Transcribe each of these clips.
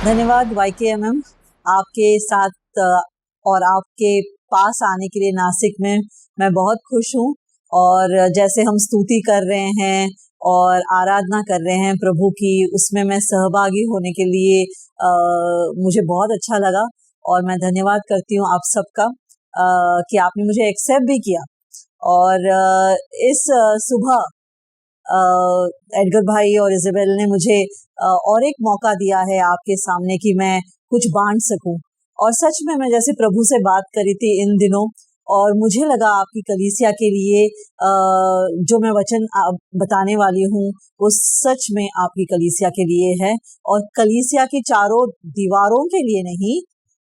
धन्यवाद YKMM आपके साथ और आपके पास आने के लिए नासिक में मैं बहुत खुश हूँ। और जैसे हम स्तुति कर रहे हैं और आराधना कर रहे हैं प्रभु की, उसमें मैं सहभागी होने के लिए मुझे बहुत अच्छा लगा। और मैं धन्यवाद करती हूँ आप सबका कि आपने मुझे एक्सेप्ट भी किया। और इस सुबह एडगर भाई और इज़ाबेल ने मुझे और एक मौका दिया है आपके सामने कि मैं कुछ बांट सकूं। और सच में मैं जैसे प्रभु से बात करी थी इन दिनों, और मुझे लगा आपकी कलीसिया के लिए जो मैं वचन बताने वाली हूँ वो सच में आपकी कलीसिया के लिए है, और कलीसिया की चारों दीवारों के लिए नहीं,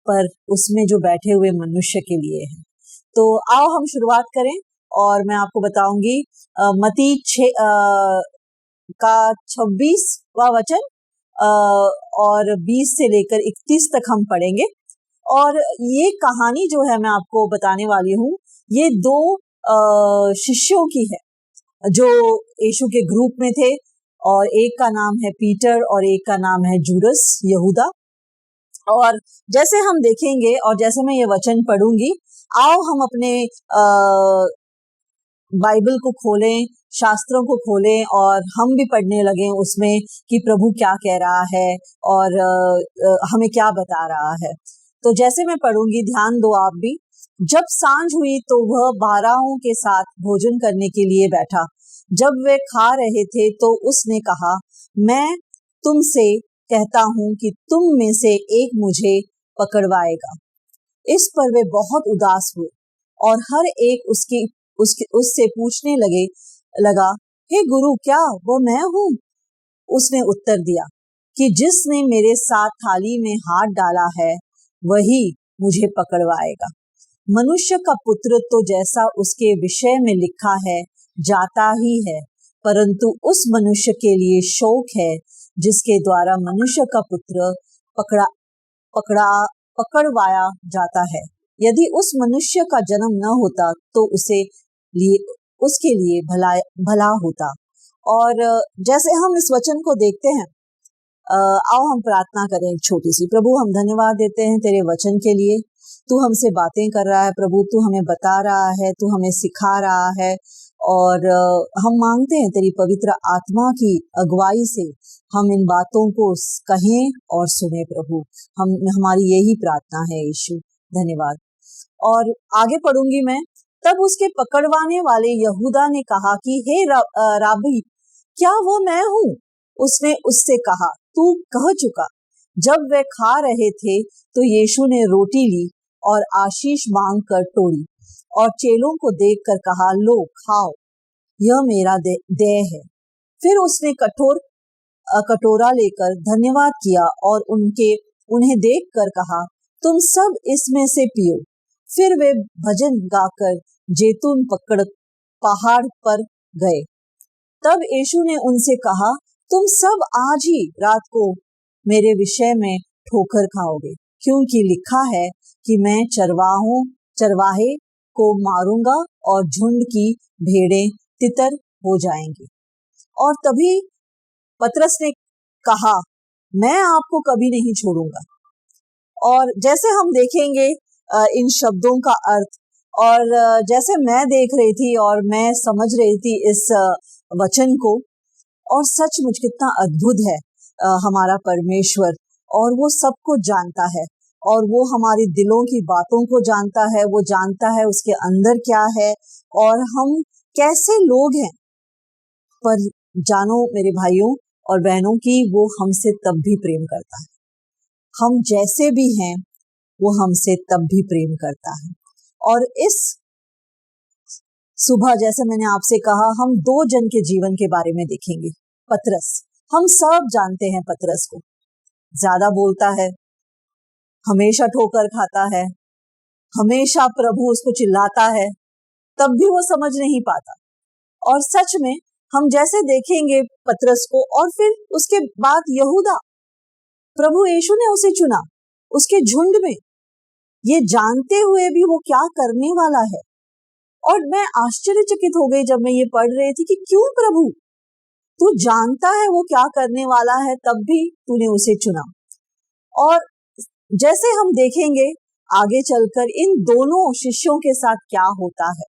पर उसमें जो बैठे हुए मनुष्य के लिए है। तो आओ हम शुरुआत करें और मैं आपको बताऊंगी मत्ती 6 का 26वां वचन और 20 से लेकर 31 तक हम पढ़ेंगे। और ये कहानी जो है मैं आपको बताने वाली हूँ, ये दो शिष्यों की है जो यीशु के ग्रुप में थे, और एक का नाम है पीटर और एक का नाम है जूडस यहूदा। और जैसे हम देखेंगे और जैसे मैं ये वचन पढ़ूंगी, आओ हम अपने बाइबल को खोलें, शास्त्रों को खोलें और हम भी पढ़ने लगे उसमें कि प्रभु क्या कह रहा है और हमें क्या बता रहा है। तो जैसे मैं पढ़ूंगी, ध्यान दो आप भी। जब सांझ हुई तो वह 12 के साथ भोजन करने के लिए बैठा। जब वे खा रहे थे तो उसने कहा, मैं तुमसे कहता हूं कि तुम में से एक मुझे पकड़वाएगा। इस पर वे बहुत उदास हुए और हर एक उससे पूछने लगा, हे गुरु, क्या वो मैं हूँ? उसने उत्तर दिया कि जिसने मेरे साथ थाली में हाथ डाला है वही मुझे पकड़वाएगा। मनुष्य का पुत्र तो जैसा उसके विषय में लिखा है जाता ही है, परंतु उस मनुष्य के लिए शोक है जिसके द्वारा मनुष्य का पुत्र पकड़वाया जाता है। यदि उस मनुष्य का जन्म न होता तो उसके लिए भला होता। और जैसे हम इस वचन को देखते हैं, आओ हम प्रार्थना करें एक छोटी सी। प्रभु, हम धन्यवाद देते हैं तेरे वचन के लिए। तू हमसे बातें कर रहा है प्रभु, तू हमें बता रहा है, तू हमें सिखा रहा है। और हम मांगते हैं तेरी पवित्र आत्मा की अगुवाई से हम इन बातों को कहें और सुने प्रभु। हमारी यही प्रार्थना है यीशु, धन्यवाद। और आगे पढ़ूंगी मैं। तब उसके पकड़वाने वाले यहूदा ने कहा कि हे राबी, क्या वो मैं हूँ? उसने उससे कहा, तू कह चुका। जब वे खा रहे थे तो यीशु ने रोटी ली और आशीष मांगकर तोड़ी और चेलों को देखकर कहा, लो खाओ, यह मेरा देह है। फिर उसने कटोरा लेकर धन्यवाद किया और उन्हें देखकर कहा, तुम सब इसमें से पियो। फिर वे भजन गाकर जैतून पहाड़ पर गए। तब यीशु ने उनसे कहा, तुम सब आज ही रात को मेरे विषय में ठोकर खाओगे, क्योंकि लिखा है कि मैं चरवाहे को मारूंगा और झुंड की भेड़ें तितर हो जाएंगी। और तभी पतरस ने कहा, मैं आपको कभी नहीं छोड़ूंगा। और जैसे हम देखेंगे इन शब्दों का अर्थ, और जैसे मैं देख रही थी और मैं समझ रही थी इस वचन को, और सचमुच कितना अद्भुत है हमारा परमेश्वर। और वो सब कुछ जानता है और वो हमारी दिलों की बातों को जानता है। वो जानता है उसके अंदर क्या है और हम कैसे लोग हैं। पर जानो मेरे भाइयों और बहनों की वो हमसे तब भी प्रेम करता है। हम जैसे भी हैं वो हमसे तब भी प्रेम करता है। और इस सुबह जैसे मैंने आपसे कहा, हम दो जन के जीवन के बारे में देखेंगे। पतरस, हम सब जानते हैं पतरस को, ज्यादा बोलता है, हमेशा ठोकर खाता है, हमेशा प्रभु उसको चिल्लाता है, तब भी वो समझ नहीं पाता। और सच में हम जैसे देखेंगे पतरस को, और फिर उसके बाद यहूदा, प्रभु यीशु ने उसे चुना उसके झुंड में, ये जानते हुए भी वो क्या करने वाला है। और मैं आश्चर्यचकित हो गई जब मैं ये पढ़ रही थी कि क्यों प्रभु, तू जानता है वो क्या करने वाला है, तब भी तूने उसे चुना। और जैसे हम देखेंगे आगे चलकर इन दोनों शिष्यों के साथ क्या होता है,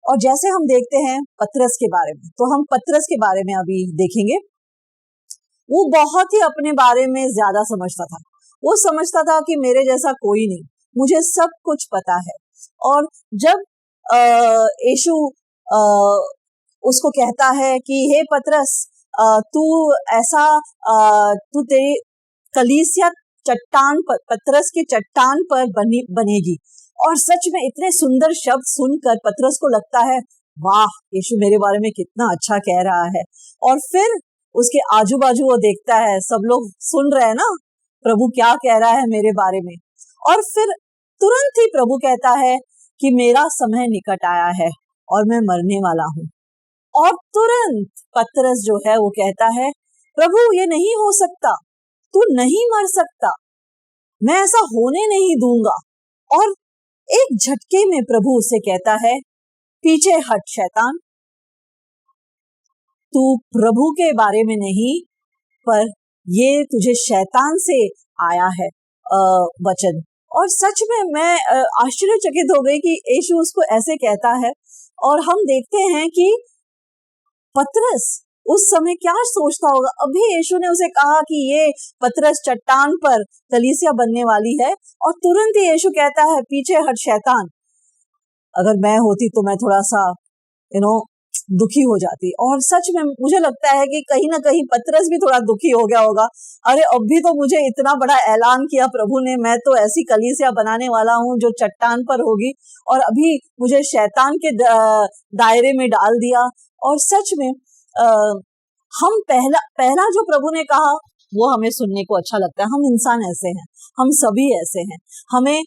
और जैसे हम देखते हैं पतरस के बारे में, तो हम पतरस के बारे में अभी देखेंगे। वो बहुत ही अपने बारे में ज्यादा समझता था। वो समझता था कि मेरे जैसा कोई नहीं, मुझे सब कुछ पता है। और जब यीशु उसको कहता है कि हे पतरस, तू ऐसा तू तेरी कलीसिया चट्टान पर, पतरस की चट्टान पर बनेगी। और सच में इतने सुंदर शब्द सुनकर पतरस को लगता है वाह, यीशु मेरे बारे में कितना अच्छा कह रहा है। और फिर उसके आजू बाजू वो देखता है, सब लोग सुन रहे हैं ना प्रभु क्या कह रहा है मेरे बारे में। और फिर तुरंत ही प्रभु कहता है कि मेरा समय निकट आया है और मैं मरने वाला हूँ। और तुरंत पतरस जो है वो कहता है, प्रभु ये नहीं हो सकता, तू नहीं मर सकता, मैं ऐसा होने नहीं दूंगा। और एक झटके में प्रभु उसे कहता है, पीछे हट शैतान, तू प्रभु के बारे में नहीं, पर ये तुझे शैतान से आया है वचन। और सच में मैं आश्चर्यचकित हो गई कि यीशु उसको ऐसे कहता है। और हम देखते हैं कि पतरस उस समय क्या सोचता होगा। अभी यीशु ने उसे कहा कि ये पतरस चट्टान पर कलीसिया बनने वाली है, और तुरंत ही यीशु कहता है पीछे हट शैतान। अगर मैं होती तो मैं थोड़ा सा दुखी हो जाती। और सच में मुझे लगता है कि कहीं ना कहीं पतरस भी थोड़ा दुखी हो गया होगा। अरे अभी तो मुझे इतना बड़ा ऐलान किया प्रभु ने, मैं तो ऐसी कलीसिया बनाने वाला हूँ जो चट्टान पर होगी, और अभी मुझे शैतान के दायरे में डाल दिया। और सच में हम पहला जो प्रभु ने कहा वो हमें सुनने को अच्छा लगता है। हम इंसान ऐसे हैं, हम सभी ऐसे हैं, हमें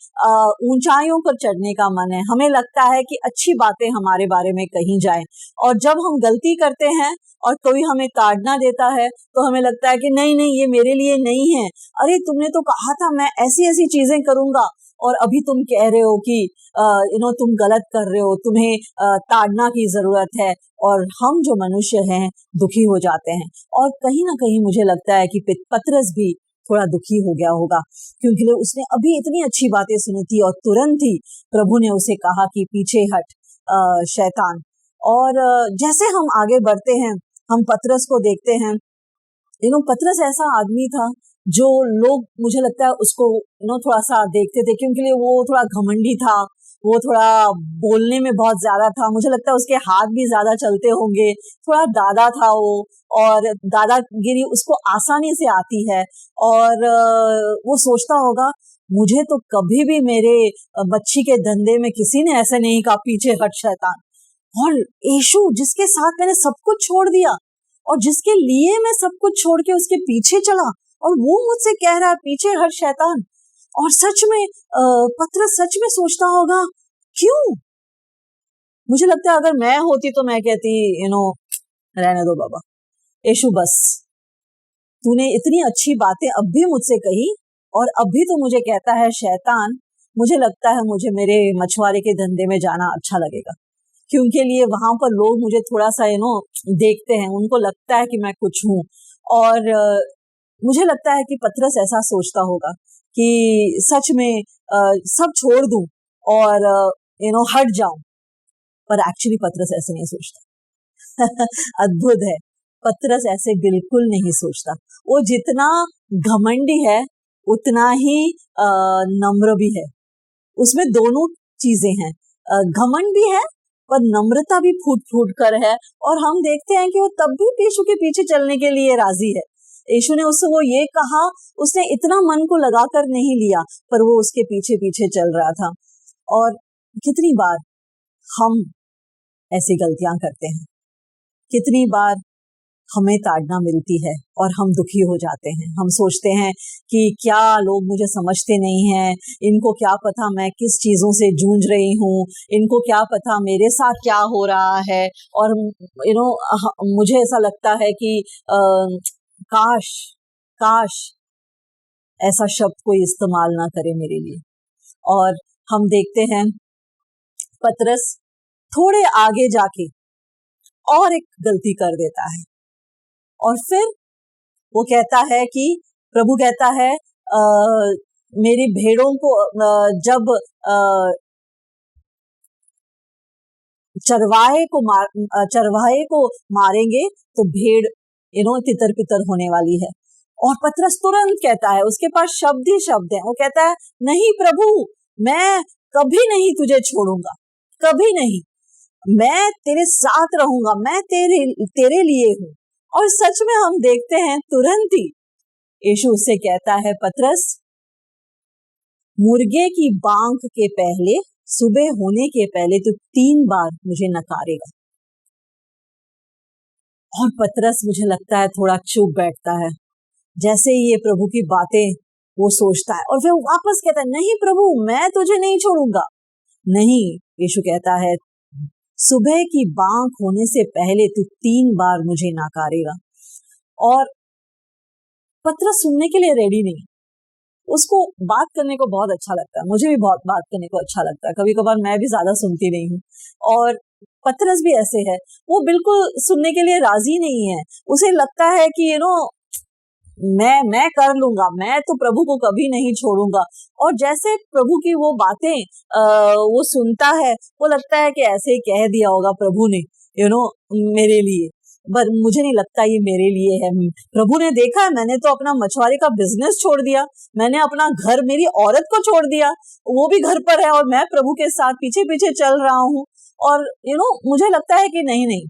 ऊंचाइयों पर चढ़ने का मन है। हमें लगता है कि अच्छी बातें हमारे बारे में कही जाए, और जब हम गलती करते हैं और कोई हमें ताड़ना देता है तो हमें लगता है कि नहीं नहीं, ये मेरे लिए नहीं है। अरे तुमने तो कहा था मैं ऐसी ऐसी चीजें करूंगा, और अभी तुम कह रहे हो कि तुम गलत कर रहे हो, तुम्हें ताड़ना की जरूरत है। और हम जो मनुष्य हैं दुखी हो जाते हैं। और कहीं ना कहीं मुझे लगता है कि पतरस भी थोड़ा दुखी हो गया होगा, क्योंकि उसने अभी इतनी अच्छी बातें सुनी थी और तुरंत ही प्रभु ने उसे कहा कि पीछे हट शैतान। और जैसे हम आगे बढ़ते हैं, हम पतरस को देखते हैं। पतरस ऐसा आदमी था जो लोग, मुझे लगता है उसको थोड़ा सा देखते थे, क्योंकि वो थोड़ा घमंडी था, वो थोड़ा बोलने में बहुत ज्यादा था। मुझे लगता है उसके हाथ भी ज्यादा चलते होंगे, थोड़ा दादा था वो, और दादागिरी उसको आसानी से आती है। और वो सोचता होगा मुझे तो कभी भी मेरे मच्छी के धंधे में किसी ने ऐसे नहीं कहा पीछे हट शैतान। और यीशु जिसके साथ मैंने सब कुछ छोड़ दिया, और जिसके लिए मैं सब कुछ छोड़ के उसके पीछे चला, और वो मुझसे कह रहा है पीछे हट शैतान। और सच में पतरस सच में सोचता होगा क्यों। मुझे लगता है अगर मैं होती तो मैं कहती रहने दो बाबा, यीशु बस, तूने इतनी अच्छी बातें अब भी मुझसे कही, और अभी तो मुझे कहता है शैतान। मुझे लगता है मुझे मेरे मछुआरे के धंधे में जाना अच्छा लगेगा, क्योंकि लिए वहां पर लोग मुझे थोड़ा सा देखते हैं, उनको लगता है कि मैं कुछ हूँ। और मुझे लगता है कि पतरस ऐसा सोचता होगा कि सच में सब छोड़ दूं और हट जाऊं, पर एक्चुअली पतरस ऐसे नहीं सोचता। अद्भुत है, पतरस ऐसे बिल्कुल नहीं सोचता। वो जितना घमंडी है उतना ही नम्र भी है। उसमें दोनों चीजें हैं, घमंड भी है पर नम्रता भी फूट फूट कर है। और हम देखते हैं कि वो तब भी यीशु के पीछे चलने के लिए राजी है। यीशु ने उससे वो ये कहा, उसने इतना मन को लगाकर नहीं लिया, पर वो उसके पीछे पीछे चल रहा था। और कितनी बार हम ऐसी गलतियां करते हैं, कितनी बार हमें ताड़ना मिलती है और हम दुखी हो जाते हैं। हम सोचते हैं कि क्या लोग मुझे समझते नहीं हैं, इनको क्या पता मैं किस चीजों से जूझ रही हूँ, इनको क्या पता मेरे साथ क्या हो रहा है। और मुझे ऐसा लगता है कि काश काश ऐसा शब्द कोई इस्तेमाल ना करे मेरे लिए। और हम देखते हैं पतरस थोड़े आगे जाके और एक गलती कर देता है, और फिर वो कहता है कि प्रभु कहता है मेरी भेड़ों को जब चरवाहे को मारेंगे तो भेड़ तितर पितर होने वाली है। और पतरस तुरंत कहता है, उसके पास शब्द ही शब्द है, वो कहता है नहीं प्रभु, मैं कभी नहीं तुझे छोड़ूंगा, कभी नहीं, मैं तेरे साथ रहूंगा, मैं तेरे लिए हूं। और सच में हम देखते हैं तुरंत ही यीशु उससे कहता है, पतरस, मुर्गे की बांग के पहले, सुबह होने के पहले तू 3 बार मुझे नकारेगा। और पतरस मुझे लगता है थोड़ा चुप बैठता है, जैसे ही ये प्रभु की बातें वो सोचता है, और फिर वापस कहता है, नहीं प्रभु, मैं तुझे नहीं छोड़ूंगा। नहीं, यीशु कहता है सुबह की बांग होने से पहले तू 3 बार मुझे नकारेगा। और पतरस सुनने के लिए रेडी नहीं, उसको बात करने को बहुत अच्छा लगता है, मुझे भी बहुत बात करने को अच्छा लगता है, कभी कभार मैं भी ज्यादा सुनती नहीं हूँ। और पतरस भी ऐसे है, वो बिल्कुल सुनने के लिए राजी नहीं है, उसे लगता है कि मैं कर लूंगा, मैं तो प्रभु को कभी नहीं छोड़ूंगा। और जैसे प्रभु की वो बातें वो सुनता है, वो लगता है कि ऐसे ही कह दिया होगा प्रभु ने मेरे लिए, पर मुझे नहीं लगता ये मेरे लिए है। प्रभु ने देखा है, मैंने तो अपना मछुआरे का बिजनेस छोड़ दिया, मैंने अपना घर, मेरी औरत को छोड़ दिया, वो भी घर पर है, और मैं प्रभु के साथ पीछे पीछे चल रहा हूँ। और मुझे लगता है कि नहीं,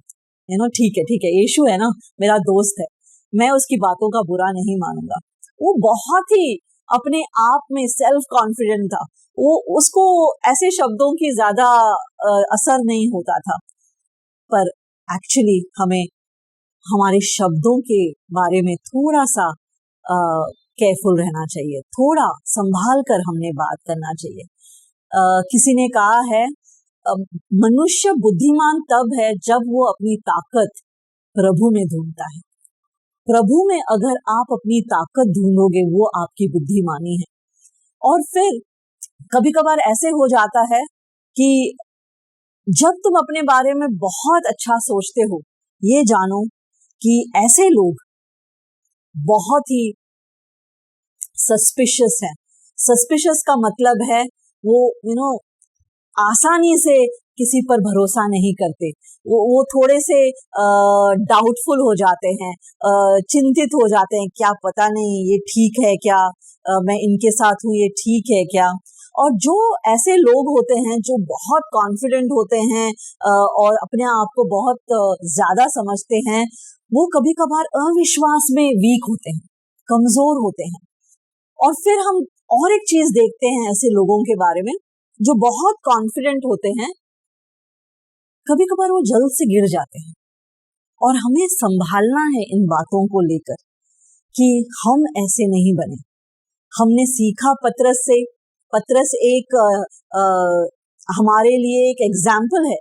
ठीक है, यीशु है ना, मेरा दोस्त है, मैं उसकी बातों का बुरा नहीं मानूंगा। वो बहुत ही अपने आप में सेल्फ कॉन्फिडेंट था, उसको ऐसे शब्दों की ज्यादा असर नहीं होता था। पर एक्चुअली हमें हमारे शब्दों के बारे में थोड़ा सा केयरफुल रहना चाहिए, थोड़ा संभाल कर हमने बात करना चाहिए। किसी ने कहा है, मनुष्य बुद्धिमान तब है जब वो अपनी ताकत प्रभु में ढूंढता है। प्रभु में अगर आप अपनी ताकत ढूंढोगे, वो आपकी बुद्धिमानी है। और फिर कभी कभार ऐसे हो जाता है कि जब तुम अपने बारे में बहुत अच्छा सोचते हो, ये जानो कि ऐसे लोग बहुत ही सस्पिशियस हैं। सस्पिशियस का मतलब है वो आसानी से किसी पर भरोसा नहीं करते, वो थोड़े से डाउटफुल हो जाते हैं, चिंतित हो जाते हैं, क्या पता नहीं ये ठीक है क्या, मैं इनके साथ हूँ, ये ठीक है क्या। और जो ऐसे लोग होते हैं जो बहुत कॉन्फिडेंट होते हैं और अपने आप को बहुत ज्यादा समझते हैं, वो कभी कभार अविश्वास में वीक होते हैं, कमजोर होते हैं। और फिर हम और एक चीज देखते हैं ऐसे लोगों के बारे में, जो बहुत कॉन्फिडेंट होते हैं, कभी कभार वो जल्द से गिर जाते हैं। और हमें संभालना है इन बातों को लेकर कि हम ऐसे नहीं बने। हमने सीखा पतरस से, पतरस एक हमारे लिए एक एग्जाम्पल है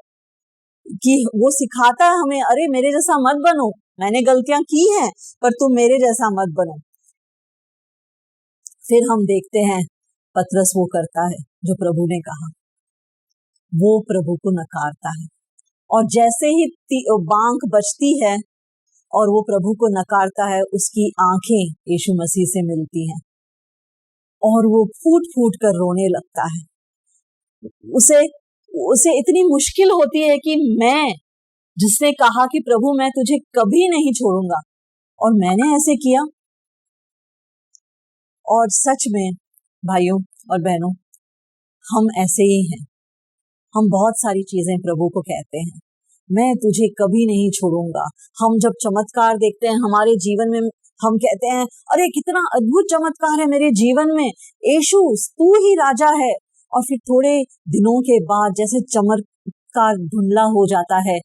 कि वो सिखाता है हमें, अरे मेरे जैसा मत बनो, मैंने गलतियां की हैं पर तुम मेरे जैसा मत बनो। फिर हम देखते हैं पतरस वो करता है जो प्रभु ने कहा, वो प्रभु को नकारता है। और जैसे ही बांग बजती है और वो प्रभु को नकारता है, उसकी आंखें यीशु मसीह से मिलती हैं और वो फूट फूट कर रोने लगता है। उसे इतनी मुश्किल होती है कि मैं, जिसने कहा कि प्रभु मैं तुझे कभी नहीं छोड़ूंगा, और मैंने ऐसे किया। और सच में भाइयों और बहनों, हम ऐसे ही हैं। हम बहुत सारी चीजें प्रभु को कहते हैं, मैं तुझे कभी नहीं छोड़ूंगा। हम जब चमत्कार देखते हैं हमारे जीवन में, हम कहते हैं अरे कितना अद्भुत चमत्कार है मेरे जीवन में, यीशु तू ही राजा है। और फिर थोड़े दिनों के बाद जैसे चमत्कार धुंधला हो जाता है,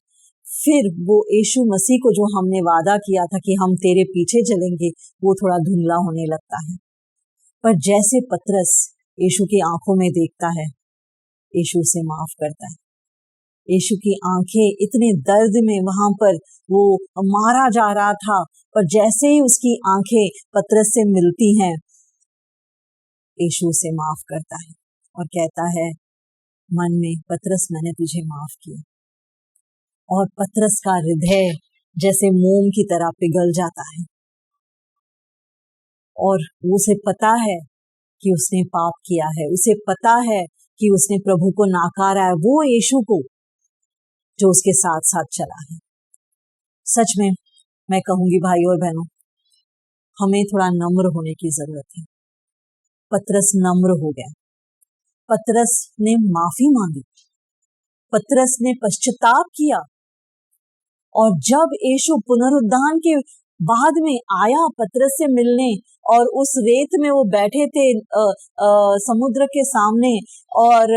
फिर वो यीशु मसीह को जो हमने वादा किया था कि हम तेरे पीछे चलेंगे, वो थोड़ा धुंधला होने लगता है। पर जैसे पतरस यीशु की आंखों में देखता है, यीशु से माफ करता है। यीशु की आंखें इतने दर्द में वहां पर वो मारा जा रहा था, पर जैसे ही उसकी आंखें पतरस से मिलती हैं, यीशु से माफ करता है और कहता है मन में, पतरस मैंने तुझे माफ किया। और पतरस का हृदय जैसे मोम की तरह पिघल जाता है। और उसे पता है कि उसने पाप किया है, उसे पता है कि उसने प्रभु को नाकारा है, वो यीशु को जो उसके साथ साथ चला है। सच में मैं कहूंगी भाई और बहनों, हमें थोड़ा नम्र होने की जरूरत है। पतरस नम्र हो गया, पतरस ने माफी मांगी, पतरस ने पश्चाताप किया, और जब यीशु पुनरुद्धान के बाद में आया पतरस से मिलने, और उस रेत में वो बैठे थे समुद्र के सामने, और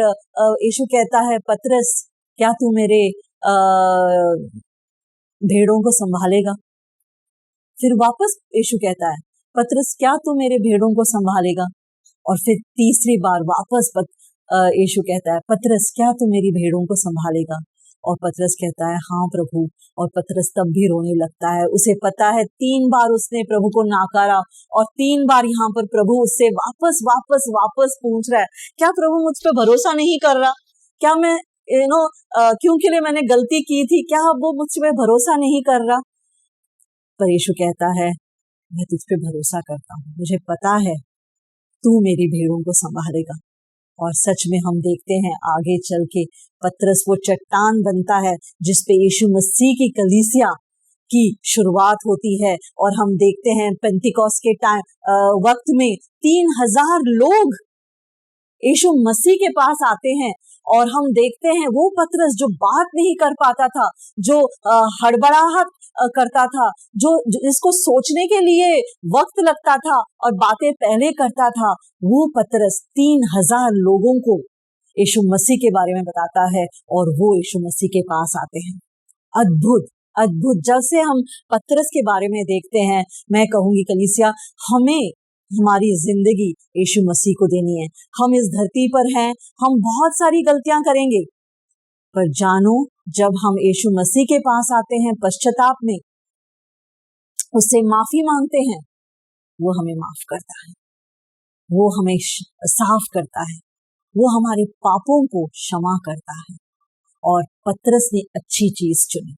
यीशु कहता है, पतरस क्या तू मेरे भेड़ों को संभालेगा? फिर वापस यीशु कहता है, पतरस क्या तू मेरे भेड़ों को संभालेगा? और फिर तीसरी बार वापस यीशु कहता है, पतरस क्या तू मेरी भेड़ों को संभालेगा? और पतरस कहता है, हाँ प्रभु। और पतरस तब भी रोने लगता है। उसे पता है 3 बार उसने प्रभु को नाकारा, और 3 बार यहाँ पर प्रभु उससे वापस वापस वापस पूछ रहा है, क्या प्रभु मुझ पे भरोसा नहीं कर रहा? क्या मैं क्योंकि लिए मैंने गलती की थी, क्या वो मुझ पे भरोसा नहीं कर रहा? पर यीशु कहता है, मैं तुझ पे भरोसा करता हूँ, मुझे पता है तू मेरी भेड़ों को संभालेगा। और सच में हम देखते हैं आगे चल के पतरस वो चट्टान बनता है जिसपे यीशु मसीह की कलीसिया की शुरुआत होती है। और हम देखते हैं पेंटिकॉस्ट के वक्त में 3000 लोग यीशु मसीह के पास आते हैं, और हम देखते हैं वो पतरस जो बात नहीं कर पाता था, जो हड़बड़ाहट करता था, जो जिसको सोचने के लिए वक्त लगता था और बातें पहले करता था, वो पतरस 3000 लोगों को यीशु मसीह के बारे में बताता है, और वो यीशु मसीह के पास आते हैं। अद्भुत अद्भुत। जब से हम पतरस के बारे में देखते हैं, मैं कहूंगी कलीसिया, हमें हमारी जिंदगी यीशु मसीह को देनी है। हम इस धरती पर हैं, हम बहुत सारी गलतियां करेंगे, पर जानो जब हम यीशु मसीह के पास आते हैं पश्चाताप में, उससे माफी मांगते हैं, वो हमें माफ करता है, वो हमें साफ करता है, वो हमारे पापों को क्षमा करता है। और पतरस ने अच्छी चीज चुनी।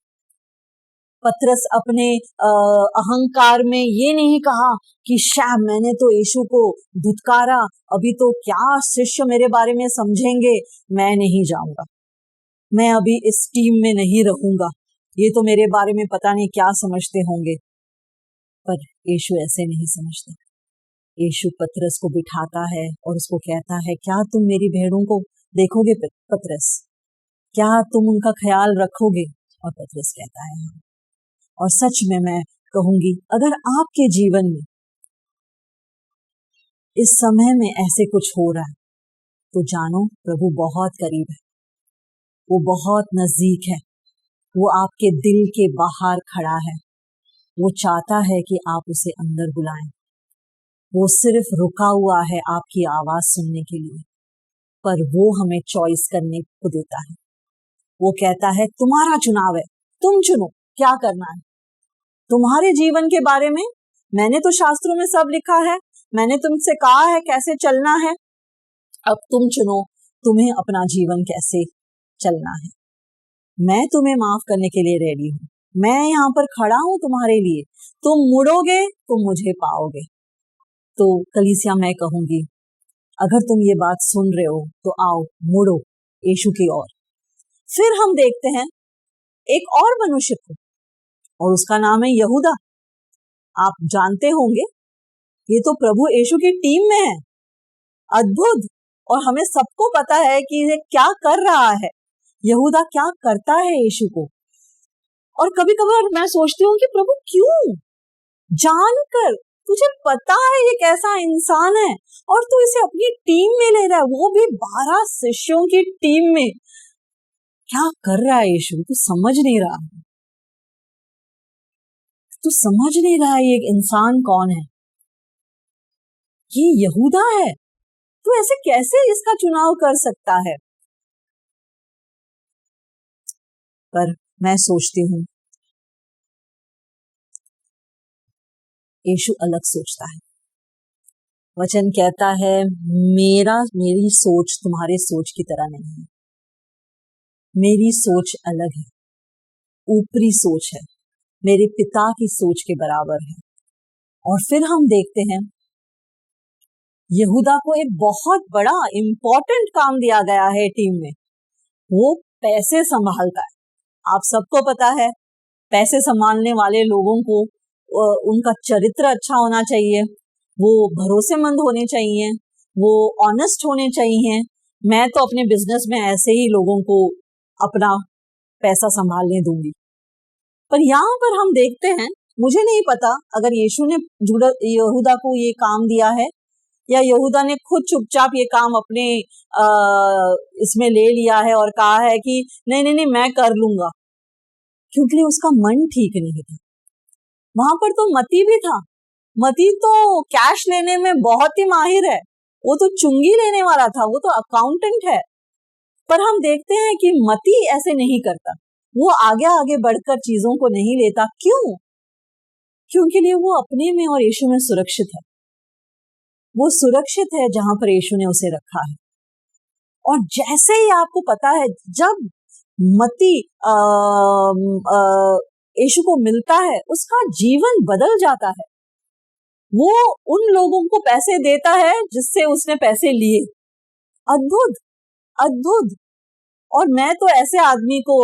पतरस अपने अहंकार में ये नहीं कहा कि शायद मैंने तो यीशु को धुतकारा, अभी तो क्या शिष्य मेरे बारे में समझेंगे, मैं नहीं जाऊंगा, मैं अभी इस टीम में नहीं रहूंगा, ये तो मेरे बारे में पता नहीं क्या समझते होंगे। पर यीशु ऐसे नहीं समझता। यीशु पतरस को बिठाता है और उसको कहता है, क्या तुम मेरी भेड़ों को देखोगे पतरस? क्या तुम उनका ख्याल रखोगे? और पतरस कहता है हाँ। और सच में मैं कहूंगी, अगर आपके जीवन में इस समय में ऐसे कुछ हो रहा है, तो जानो प्रभु बहुत करीब है, वो बहुत नजदीक है, वो आपके दिल के बाहर खड़ा है, वो चाहता है कि आप उसे अंदर बुलाएं, वो सिर्फ रुका हुआ है आपकी आवाज सुनने के लिए, पर वो हमें चॉइस करने को देता है। वो कहता है, तुम्हारा चुनाव है, तुम चुनो क्या करना है। तुम्हारे जीवन के बारे में मैंने तो शास्त्रों में सब लिखा है, मैंने तुमसे कहा है कैसे चलना है, अब तुम चुनो तुम्हें अपना जीवन कैसे चलना है। मैं तुम्हें माफ करने के लिए रेडी हूं, मैं यहाँ पर खड़ा हूं तुम्हारे लिए, तुम मुड़ोगे तुम मुझे पाओगे। तो कलीसिया, मैं कहूंगी, अगर तुम ये बात सुन रहे हो तो आओ मुड़ो यीशु की ओर। फिर हम देखते हैं एक और मनुष्य को, और उसका नाम है यहूदा। आप जानते होंगे ये तो प्रभु यीशु की टीम में है। अद्भुत। और हमें सबको पता है कि ये क्या कर रहा है, यहूदा क्या करता है यीशु को। और कभी कभार मैं सोचती हूँ कि प्रभु क्यों, जानकर तुझे पता है ये कैसा इंसान है और तू इसे अपनी टीम में ले रहा है, वो भी 12 शिष्यों की टीम में। क्या कर रहा है यीशु? तू समझ नहीं रहा, तू समझ नहीं रहा है ये इंसान कौन है, ये यहूदा है। तू ऐसे कैसे इसका चुनाव कर सकता है? पर मैं सोचती हूँ यीशु अलग सोचता है। वचन कहता है, मेरी सोच तुम्हारे सोच की तरह नहीं है, मेरी सोच अलग है, ऊपरी सोच है, मेरे पिता की सोच के बराबर है। और फिर हम देखते हैं यहूदा को एक बहुत बड़ा इम्पोर्टेंट काम दिया गया है टीम में, वो पैसे संभालता है। आप सबको पता है पैसे संभालने वाले लोगों को उनका चरित्र अच्छा होना चाहिए, वो भरोसेमंद होने चाहिए, वो ऑनेस्ट होने चाहिए। मैं तो अपने बिजनेस में ऐसे ही लोगों को अपना पैसा संभालने दूंगी। पर यहाँ पर हम देखते हैं, मुझे नहीं पता अगर यीशु ने यहूदा को ये काम दिया है या यहूदा ने खुद चुपचाप ये काम अपने इसमें ले लिया है और कहा है कि नहीं नहीं नहीं मैं कर लूंगा, क्योंकि उसका मन ठीक नहीं था। वहां पर तो मती भी था। मती तो कैश लेने में बहुत ही माहिर है, वो तो चुंगी लेने वाला था, वो तो अकाउंटेंट है। पर हम देखते हैं कि मती ऐसे नहीं करता, वो आगे आगे बढ़कर चीजों को नहीं लेता। क्यों? क्योंकि लिए वो अपने में और यीशु में सुरक्षित है। वो सुरक्षित है जहां पर यीशु ने उसे रखा है। और जैसे ही आपको पता है, जब मती यीशु को मिलता है, उसका जीवन बदल जाता है। वो उन लोगों को पैसे देता है जिससे उसने पैसे लिए। अद्भुत, अद्भुत। और मैं तो ऐसे आदमी को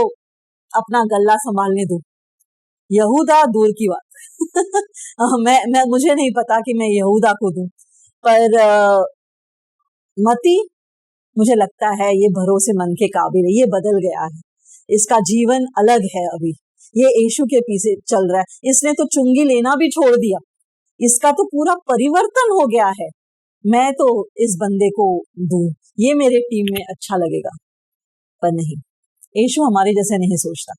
अपना गल्ला संभालने दूं, यहूदा दूर की बात मैं मुझे नहीं पता कि मैं यहूदा को दूं, पर मती मुझे लगता है ये भरोसेमंद के काबिल है। ये बदल गया है, इसका जीवन अलग है। अभी ये यीशु के पीछे चल रहा है। इसने तो चुंगी लेना भी छोड़ दिया, इसका तो पूरा परिवर्तन हो गया है। मैं तो इस बंदे को दूं, ये मेरे टीम में अच्छा लगेगा। पर नहीं, यीशु हमारे जैसे नहीं सोचता,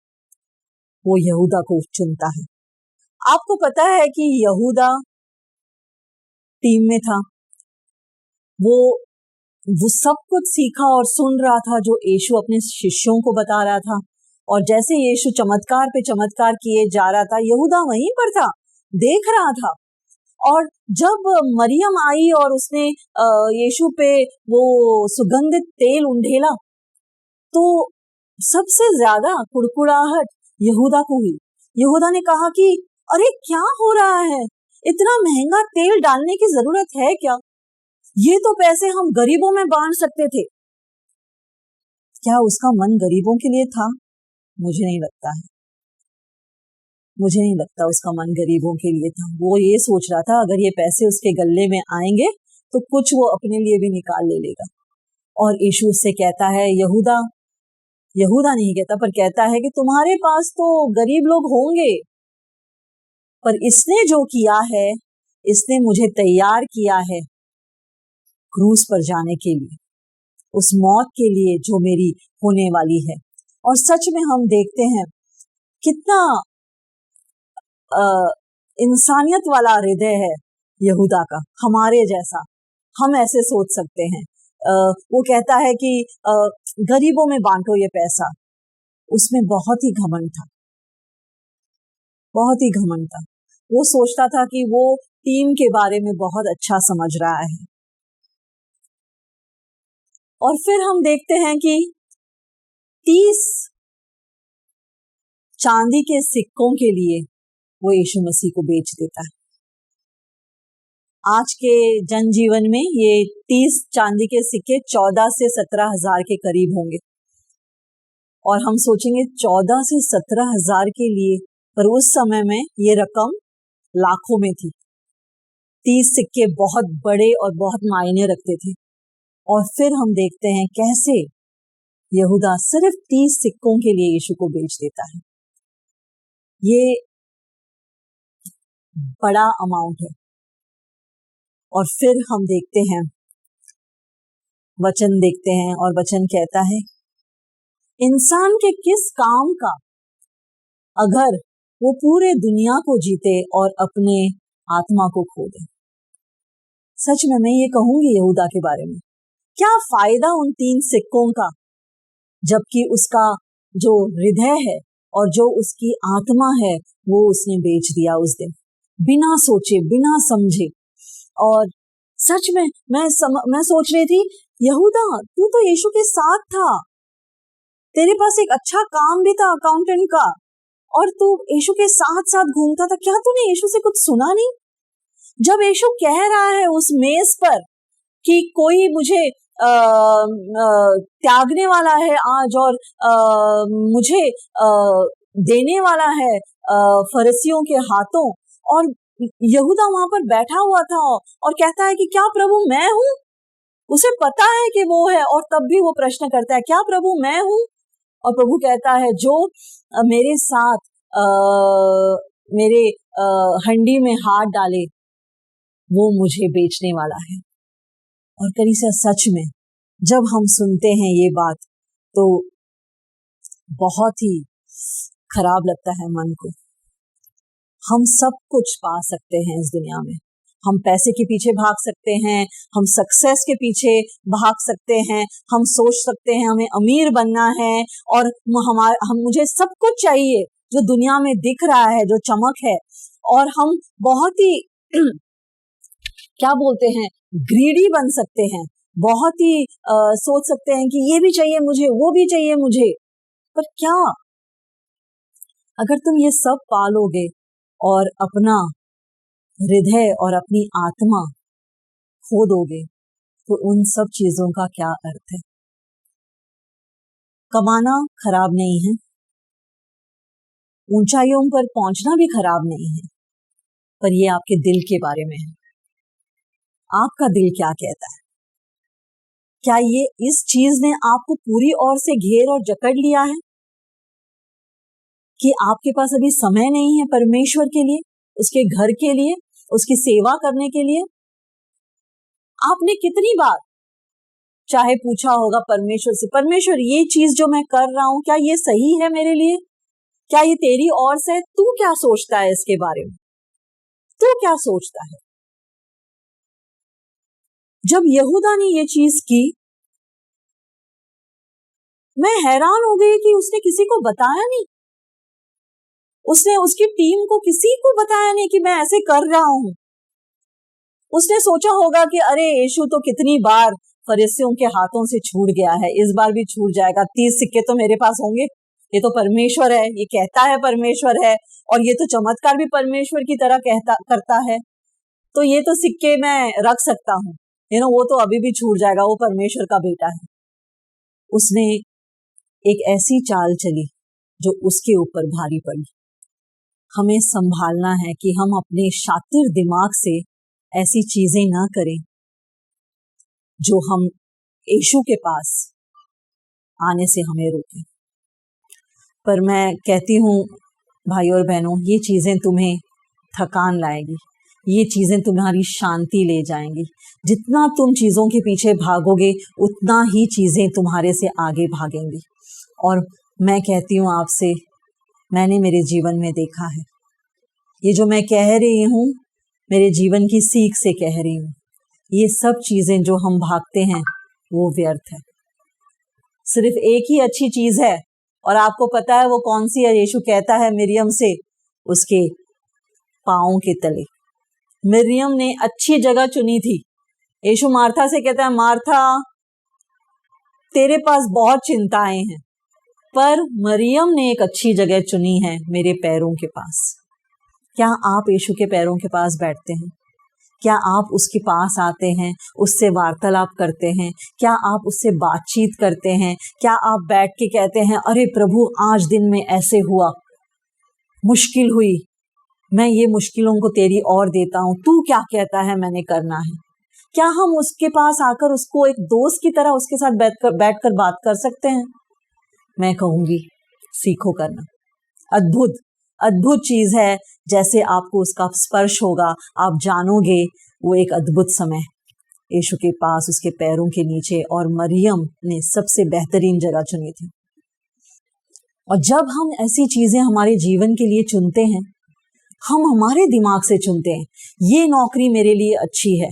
वो यहूदा को चुनता है। आपको पता है कि यहूदा टीम में था, वो सब कुछ सीखा और सुन रहा था जो यीशु अपने शिष्यों को बता रहा था। और जैसे यीशु चमत्कार पे चमत्कार किए जा रहा था, यहूदा वहीं पर था, देख रहा था। और जब मरियम आई और उसने यीशु पे वो सुगंधित तेल उंडेला, तो सबसे ज्यादा कुड़कुड़ाहट यहूदा को हुई। यहूदा ने कहा कि अरे क्या हो रहा है, इतना महंगा तेल डालने की जरूरत है क्या? ये तो पैसे हम गरीबों में बांट सकते थे। क्या उसका मन गरीबों के लिए था? मुझे नहीं लगता है, मुझे नहीं लगता उसका मन गरीबों के लिए था। वो ये सोच रहा था अगर ये पैसे उसके गले में आएंगे तो कुछ वो अपने लिए भी निकाल ले लेगा। और यीशु उससे कहता है, यहूदा नहीं कहता, पर कहता है कि तुम्हारे पास तो गरीब लोग होंगे, पर इसने जो किया है, इसने मुझे तैयार किया है क्रूस पर जाने के लिए, उस मौत के लिए जो मेरी होने वाली है। और सच में हम देखते हैं कितना इंसानियत वाला हृदय है यहूदा का, हमारे जैसा। हम ऐसे सोच सकते हैं। वो कहता है कि गरीबों में बांटो ये पैसा। उसमें बहुत ही घमंड था, बहुत ही घमंड था। वो सोचता था कि वो टीम के बारे में बहुत अच्छा समझ रहा है। और फिर हम देखते हैं कि 30 चांदी के सिक्कों के लिए वो यीशु मसीह को बेच देता है। आज के जनजीवन में ये 30 चांदी के सिक्के 14 से 17 हजार के करीब होंगे। और हम सोचेंगे 14 से 17 हजार के लिए, पर उस समय में ये रकम लाखों में थी। 30 सिक्के बहुत बड़े और बहुत मायने रखते थे। और फिर हम देखते हैं कैसे यहूदा सिर्फ 30 सिक्कों के लिए यीशु को बेच देता है। ये बड़ा अमाउंट है। और फिर हम देखते हैं, वचन देखते हैं, और वचन कहता है, इंसान के किस काम का अगर वो पूरे दुनिया को जीते और अपने आत्मा को खो दे। सच में मैं ये कहूंगी यहूदा के बारे में, क्या फायदा उन 3 सिक्कों का, जबकि उसका जो हृदय है और जो उसकी आत्मा है वो उसने बेच दिया उस दिन, बिना सोचे बिना समझे। और सच में मैं सोच रही थी, यहूदा तू तो यीशु के साथ था, तेरे पास एक अच्छा काम भी था अकाउंटेंट का, और तू यीशु के साथ साथ घूमता था, क्या तूने यीशु से कुछ सुना नहीं? जब यीशु कह रहा है उस मेज पर कि कोई मुझे त्यागने वाला है आज और मुझे देने वाला है फरीसियों के हाथों। और यहूदा वहां पर बैठा हुआ था और कहता है कि क्या प्रभु मैं हूँ? उसे पता है कि वो है और तब भी वो प्रश्न करता है, क्या प्रभु मैं हूँ? और प्रभु कहता है, जो मेरे साथ मेरे हंडी में हाथ डाले वो मुझे बेचने वाला है। और कलीसिया, सच में जब हम सुनते हैं ये बात तो बहुत ही खराब लगता है मन को। हम सब कुछ पा सकते हैं इस दुनिया में, हम पैसे के पीछे भाग सकते हैं, हम सक्सेस के पीछे भाग सकते हैं, हम सोच सकते हैं हमें अमीर बनना है और मुझे सब कुछ चाहिए जो दुनिया में दिख रहा है, जो चमक है। और हम बहुत ही क्या बोलते हैं, ग्रीडी बन सकते हैं, बहुत ही सोच सकते हैं कि ये भी चाहिए मुझे, वो भी चाहिए मुझे। पर क्या अगर तुम ये सब पालोगे और अपना हृदय और अपनी आत्मा खो दोगे तो उन सब चीजों का क्या अर्थ है? कमाना खराब नहीं है, ऊंचाइयों पर पहुंचना भी खराब नहीं है, पर ये आपके दिल के बारे में है। आपका दिल क्या कहता है? क्या ये इस चीज ने आपको पूरी ओर से घेर और जकड़ लिया है कि आपके पास अभी समय नहीं है परमेश्वर के लिए, उसके घर के लिए, उसकी सेवा करने के लिए? आपने कितनी बार चाहे पूछा होगा परमेश्वर से, परमेश्वर ये चीज जो मैं कर रहा हूं क्या ये सही है मेरे लिए? क्या ये तेरी ओर से? तू क्या सोचता है इसके बारे में? तू क्या सोचता है? जब यहूदा ने ये चीज की, मैं हैरान हो गई कि उसने किसी को बताया नहीं, उसने उसकी टीम को किसी को बताया नहीं कि मैं ऐसे कर रहा हूं। उसने सोचा होगा कि अरे यीशु तो कितनी बार फरीसियों के हाथों से छूट गया है, इस बार भी छूट जाएगा, 30 सिक्के तो मेरे पास होंगे, ये तो परमेश्वर है, ये कहता है परमेश्वर है और ये तो चमत्कार भी परमेश्वर की तरह करता है, तो ये तो सिक्के मैं रख सकता हूँ, वो तो अभी भी छूट जाएगा, वो परमेश्वर का बेटा है। उसने एक ऐसी चाल चली जो उसके ऊपर भारी पड़ी। हमें संभालना है कि हम अपने शातिर दिमाग से ऐसी चीजें ना करें जो हम यीशु के पास आने से हमें रोके। पर मैं कहती हूँ भाई और बहनों, ये चीजें तुम्हें थकान लाएगी, ये चीजें तुम्हारी शांति ले जाएंगी। जितना तुम चीजों के पीछे भागोगे उतना ही चीजें तुम्हारे से आगे भागेंगी। और मैं कहती हूँ आपसे, मैंने मेरे जीवन में देखा है, ये जो मैं कह रही हूँ मेरे जीवन की सीख से कह रही हूँ, ये सब चीजें जो हम भागते हैं वो व्यर्थ है। सिर्फ एक ही अच्छी चीज है और आपको पता है वो कौन सी है? यीशु कहता है मिरियम से, उसके पाँव के तले। मिरियम ने अच्छी जगह चुनी थी। यीशु मार्था से कहता है, मार्था तेरे पास बहुत चिंताएं हैं, पर मरियम ने एक अच्छी जगह चुनी है, मेरे पैरों के पास। क्या आप यीशु के पैरों के पास बैठते हैं? क्या आप उसके पास आते हैं, उससे वार्तालाप करते हैं? क्या आप उससे बातचीत करते हैं? क्या आप बैठ के कहते हैं, अरे प्रभु आज दिन में ऐसे हुआ, मुश्किल हुई, मैं ये मुश्किलों को तेरी ओर देता हूं, तू क्या कहता है मैंने करना है? क्या हम उसके पास आकर उसको एक दोस्त की तरह उसके साथ बैठकर बात कर सकते हैं? मैं कहूंगी सीखो करना। अद्भुत अद्भुत चीज है, जैसे आपको उसका स्पर्श होगा आप जानोगे वो एक अद्भुत समय यीशु के पास, उसके पैरों के नीचे। और मरियम ने सबसे बेहतरीन जगह चुनी थी। और जब हम ऐसी चीजें हमारे जीवन के लिए चुनते हैं, हम हमारे दिमाग से चुनते हैं, ये नौकरी मेरे लिए अच्छी है,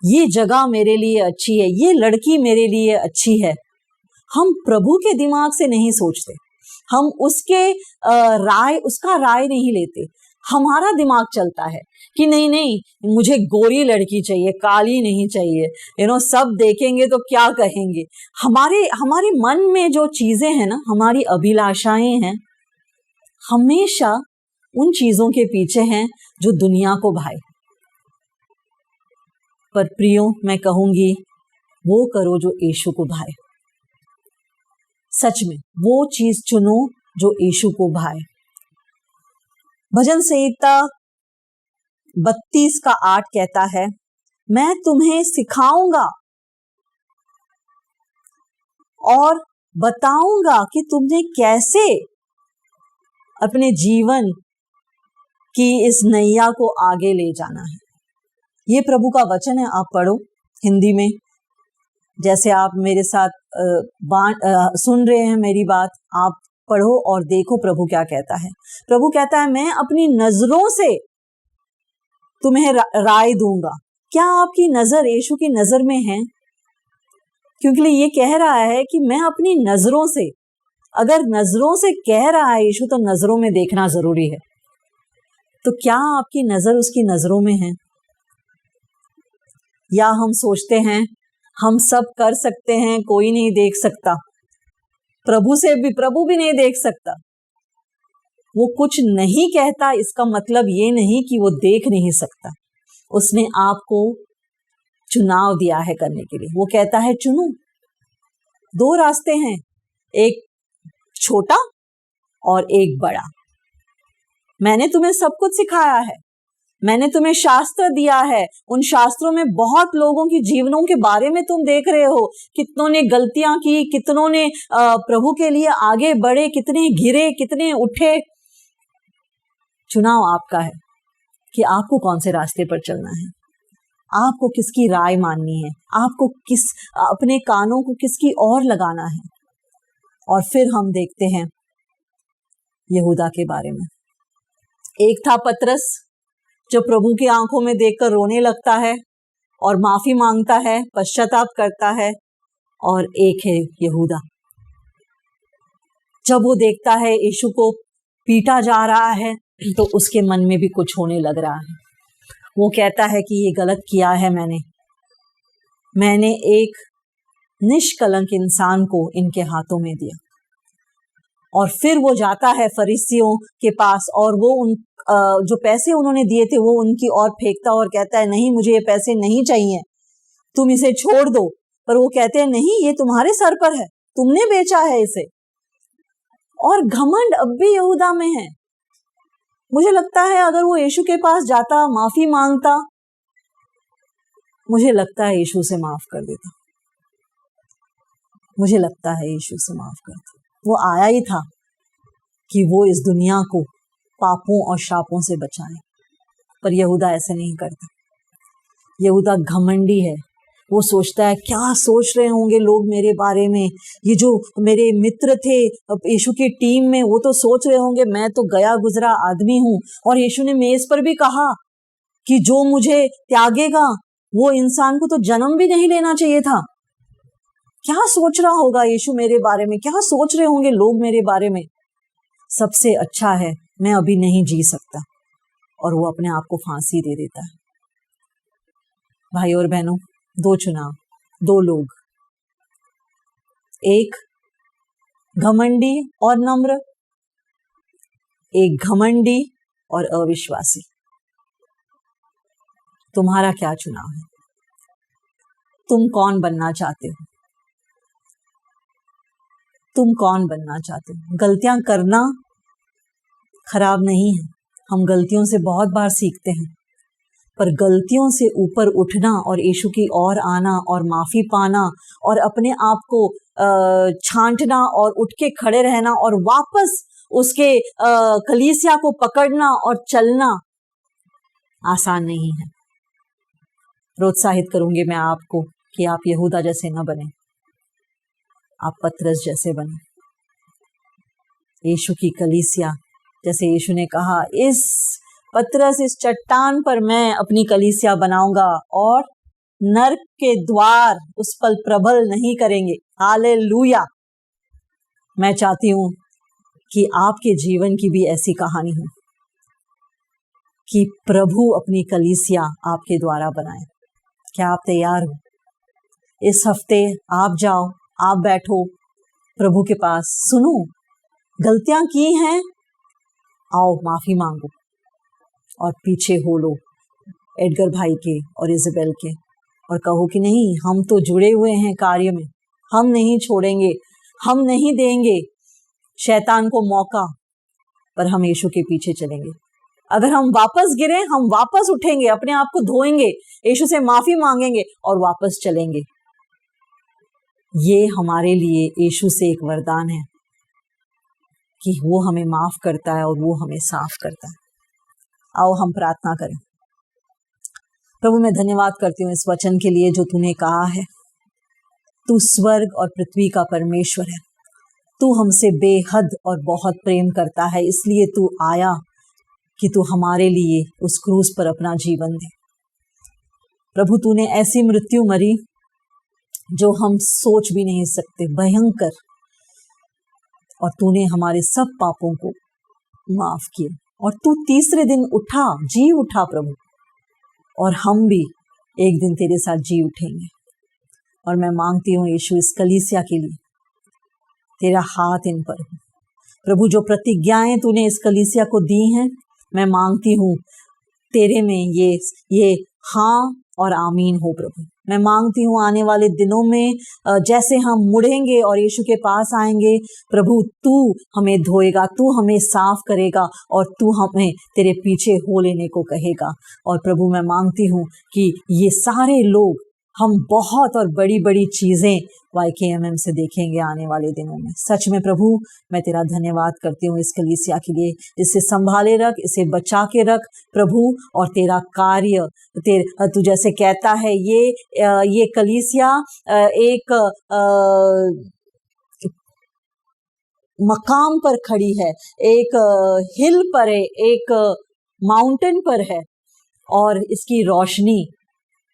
ये जगह मेरे लिए अच्छी है, ये लड़की मेरे लिए अच्छी है। हम प्रभु के दिमाग से नहीं सोचते, हम उसका राय नहीं लेते। हमारा दिमाग चलता है कि नहीं नहीं मुझे गोरी लड़की चाहिए, काली नहीं चाहिए, सब देखेंगे तो क्या कहेंगे। हमारे मन में जो चीजें हैं ना, हमारी अभिलाषाएं हैं, हमेशा उन चीजों के पीछे हैं जो दुनिया को भाए। पर प्रियो, मैं कहूंगी वो करो जो यीशु को भाए। सच में वो चीज चुनो जो यीशु को भाए। भजन संहिता 32:8 कहता है, मैं तुम्हें सिखाऊंगा और बताऊंगा कि तुमने कैसे अपने जीवन की इस नैया को आगे ले जाना है। ये प्रभु का वचन है, आप पढ़ो हिंदी में, जैसे आप मेरे साथ सुन रहे हैं मेरी बात, आप पढ़ो और देखो प्रभु क्या कहता है। प्रभु कहता है, मैं अपनी नजरों से तुम्हें राय दूंगा। क्या आपकी नजर यीशु की नजर में है? क्योंकि ये कह रहा है कि मैं अपनी नजरों से, अगर नजरों से कह रहा है यीशु, तो नजरों में देखना जरूरी है। तो क्या आपकी नजर उसकी नजरों में है? या हम सोचते हैं हम सब कर सकते हैं, कोई नहीं देख सकता, प्रभु भी नहीं देख सकता। वो कुछ नहीं कहता, इसका मतलब ये नहीं कि वो देख नहीं सकता। उसने आपको चुनाव दिया है करने के लिए। वो कहता है चुनो। 2 रास्ते हैं, एक छोटा और एक बड़ा। मैंने तुम्हें सब कुछ सिखाया है, मैंने तुम्हें शास्त्र दिया है। उन शास्त्रों में बहुत लोगों की जीवनों के बारे में तुम देख रहे हो, कितनों ने गलतियां की, कितनों ने प्रभु के लिए आगे बढ़े, कितने गिरे, कितने उठे। चुनाव आपका है कि आपको कौन से रास्ते पर चलना है, आपको किसकी राय माननी है, आपको अपने कानों को किसकी ओर लगाना है। और फिर हम देखते हैं यहूदा के बारे में। एक था पतरस, जो प्रभु की आंखों में देखकर रोने लगता है और माफी मांगता है, पश्चाताप करता है। और एक है यहूदा, जब वो देखता है यीशु को पीटा जा रहा है तो उसके मन में भी कुछ होने लग रहा है। वो कहता है कि ये गलत किया है मैंने एक निष्कलंक इंसान को इनके हाथों में दिया। और फिर वो जाता है फरीसियों के पास और वो उन जो पैसे उन्होंने दिए थे वो उनकी ओर फेंकता और कहता है, नहीं, मुझे ये पैसे नहीं चाहिए, तुम इसे छोड़ दो। पर वो कहते हैं, नहीं, ये तुम्हारे सर पर है, तुमने बेचा है इसे। और घमंड अब भी यहूदा में है। मुझे लगता है अगर वो यीशु के पास जाता, माफी मांगता, मुझे लगता है यीशु से माफ कर देता। मुझे लगता है यीशु से माफ करता। वो आया ही था कि वो इस दुनिया को पापों और शापों से बचाए। पर यहूदा ऐसे नहीं करता। यहूदा घमंडी है। वो सोचता है, क्या सोच रहे होंगे लोग मेरे बारे में। ये जो मेरे मित्र थे यीशु की टीम में, वो तो सोच रहे होंगे मैं तो गया गुजरा आदमी हूं। और यीशु ने मेज पर भी कहा कि जो मुझे त्यागेगा वो इंसान को तो जन्म भी नहीं लेना चाहिए था। क्या सोच रहा होगा यीशु मेरे बारे में, क्या सोच रहे होंगे लोग मेरे बारे में। सबसे अच्छा है मैं अभी नहीं जी सकता, और वो अपने आप को फांसी दे देता है। भाई और बहनों, 2 चुनाव, 2 लोग, एक घमंडी और नम्र, एक घमंडी और अविश्वासी। तुम्हारा क्या चुनाव है? तुम कौन बनना चाहते हो? तुम कौन बनना चाहते हो? गलतियां करना खराब नहीं है, हम गलतियों से बहुत बार सीखते हैं। पर गलतियों से ऊपर उठना और यीशु की ओर आना और माफी पाना और अपने आप को छांटना और उठ के खड़े रहना और वापस उसके कलीसिया को पकड़ना और चलना आसान नहीं है। प्रोत्साहित करूंगी मैं आपको कि आप यहूदा जैसे न बने, आप पतरस जैसे बने। यीशु की कलीसिया, जैसे यीशु ने कहा, इस पतरस, इस चट्टान पर मैं अपनी कलीसिया बनाऊंगा और नर्क के द्वार उस पर प्रबल नहीं करेंगे। हालेलुया। मैं चाहती हूं कि आपके जीवन की भी ऐसी कहानी हो कि प्रभु अपनी कलीसिया आपके द्वारा बनाए। क्या आप तैयार हो? इस हफ्ते आप जाओ, आप बैठो प्रभु के पास, सुनो, गलतियां की हैं, आओ माफी मांगो और पीछे हो लो एडगर भाई के और इज़ाबेल के, और कहो कि नहीं, हम तो जुड़े हुए हैं कार्य में, हम नहीं छोड़ेंगे, हम नहीं देंगे शैतान को मौका, पर हम यीशु के पीछे चलेंगे। अगर हम वापस गिरे, हम वापस उठेंगे, अपने आप को धोएंगे, यीशु से माफी मांगेंगे और वापस चलेंगे। ये हमारे लिए यीशु से एक वरदान है कि वो हमें माफ करता है और वो हमें साफ करता है। आओ हम प्रार्थना करें। प्रभु, मैं धन्यवाद करती हूँ इस वचन के लिए जो तूने कहा है। तू स्वर्ग और पृथ्वी का परमेश्वर है। तू हमसे बेहद और बहुत प्रेम करता है, इसलिए तू आया कि तू हमारे लिए उस क्रूस पर अपना जीवन दे। प्रभु, तूने ऐसी मृत्यु मरी जो हम सोच भी नहीं सकते, भयंकर, और तूने हमारे सब पापों को माफ किया। और तू तीसरे दिन उठा, जी उठा प्रभु, और हम भी एक दिन तेरे साथ जी उठेंगे। और मैं मांगती हूँ यीशु, इस कलीसिया के लिए तेरा हाथ इन पर हो प्रभु। जो प्रतिज्ञाएं तूने इस कलीसिया को दी हैं, मैं मांगती हूँ तेरे में ये हाँ और आमीन हो प्रभु। मैं मांगती हूँ आने वाले दिनों में जैसे हम मुड़ेंगे और यीशु के पास आएंगे, प्रभु तू हमें धोएगा, तू हमें साफ करेगा और तू हमें तेरे पीछे हो लेने को कहेगा। और प्रभु, मैं मांगती हूँ कि ये सारे लोग, हम बहुत और बड़ी बड़ी चीजें YKMM से देखेंगे आने वाले दिनों में। सच में प्रभु, मैं तेरा धन्यवाद करती हूँ इस कलीसिया के लिए। इसे संभाले रख, इसे बचा के रख प्रभु, और तेरा कार्य तू जैसे कहता है, ये कलीसिया एक मकाम पर खड़ी है, एक हिल पर है, एक माउंटेन पर है, और इसकी रोशनी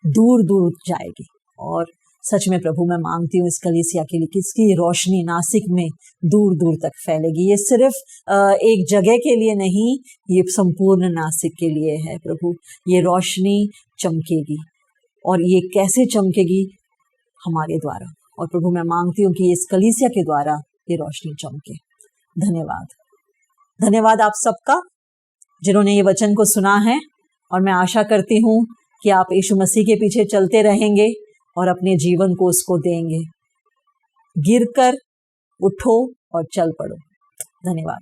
दूर दूर जाएगी। और सच में प्रभु, मैं मांगती हूँ इस कलीसिया के लिए कि इसकी रोशनी नासिक में दूर दूर तक फैलेगी। ये सिर्फ एक जगह के लिए नहीं, ये संपूर्ण नासिक के लिए है प्रभु। ये रोशनी चमकेगी, और ये कैसे चमकेगी? हमारे द्वारा। और प्रभु, मैं मांगती हूँ कि इस कलीसिया के द्वारा ये रोशनी चमके। धन्यवाद, धन्यवाद आप सबका जिन्होंने ये वचन को सुना है। और मैं आशा करती हूँ कि आप यीशु मसीह के पीछे चलते रहेंगे और अपने जीवन को उसको देंगे। गिरकर उठो और चल पड़ो। धन्यवाद।